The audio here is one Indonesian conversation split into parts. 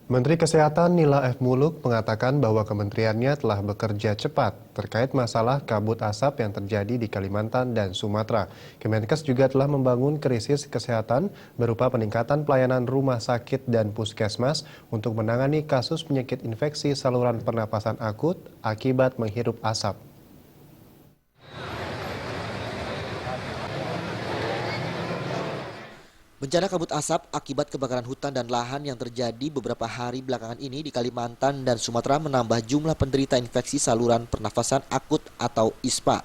Menteri Kesehatan Nila F. Muluk mengatakan bahwa kementeriannya telah bekerja cepat terkait masalah kabut asap yang terjadi di Kalimantan dan Sumatera. Kemenkes juga telah membangun krisis kesehatan berupa peningkatan pelayanan rumah sakit dan puskesmas untuk menangani kasus penyakit infeksi saluran pernapasan akut akibat menghirup asap. Bencana kabut asap akibat kebakaran hutan dan lahan yang terjadi beberapa hari belakangan ini di Kalimantan dan Sumatera menambah jumlah penderita infeksi saluran pernafasan akut atau ISPA.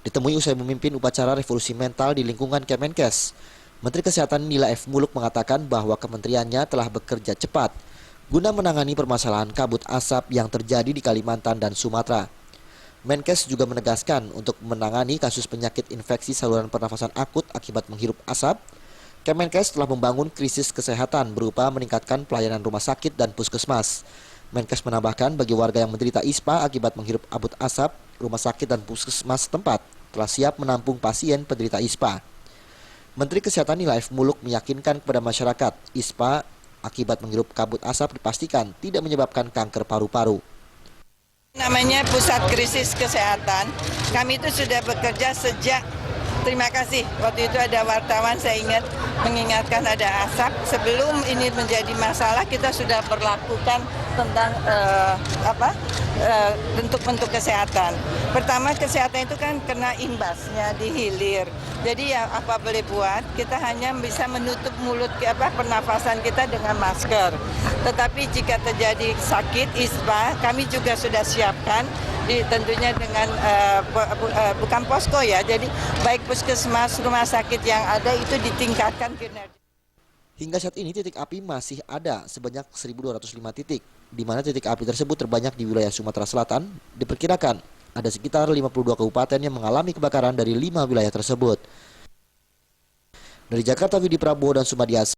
Ditemui usai memimpin upacara revolusi mental di lingkungan Kemenkes, Menteri Kesehatan Nila F. Muluk mengatakan bahwa kementeriannya telah bekerja cepat guna menangani permasalahan kabut asap yang terjadi di Kalimantan dan Sumatera. Menkes juga menegaskan untuk menangani kasus penyakit infeksi saluran pernafasan akut akibat menghirup asap, Kemenkes telah membangun krisis kesehatan berupa meningkatkan pelayanan rumah sakit dan puskesmas. Menkes menambahkan bagi warga yang menderita ISPA akibat menghirup kabut asap, rumah sakit dan puskesmas tempat telah siap menampung pasien penderita ISPA. Menteri Kesehatan Nila F. Muluk meyakinkan kepada masyarakat, ISPA akibat menghirup kabut asap dipastikan tidak menyebabkan kanker paru-paru. Namanya Pusat Krisis Kesehatan, kami itu sudah bekerja sejak, terima kasih, waktu itu ada wartawan saya ingat mengingatkan ada asap. Sebelum ini menjadi masalah kita sudah berlakukan tentang bentuk-bentuk kesehatan. Pertama kesehatan itu kan kena imbasnya di hilir. Jadi ya apa boleh buat, kita hanya bisa menutup mulut pernafasan kita dengan masker. Tetapi jika terjadi sakit ISPA, kami juga sudah siapkan tentunya dengan bukan posko ya, jadi baik puskesmas, rumah sakit yang ada itu ditingkatkan kinerja. Hingga saat ini titik api masih ada sebanyak 1.205 titik, di mana titik api tersebut terbanyak di wilayah Sumatera Selatan. Diperkirakan ada sekitar 52 kabupaten yang mengalami kebakaran dari 5 wilayah tersebut. Dari Jakarta, Widi Prabowo dan Sumadias.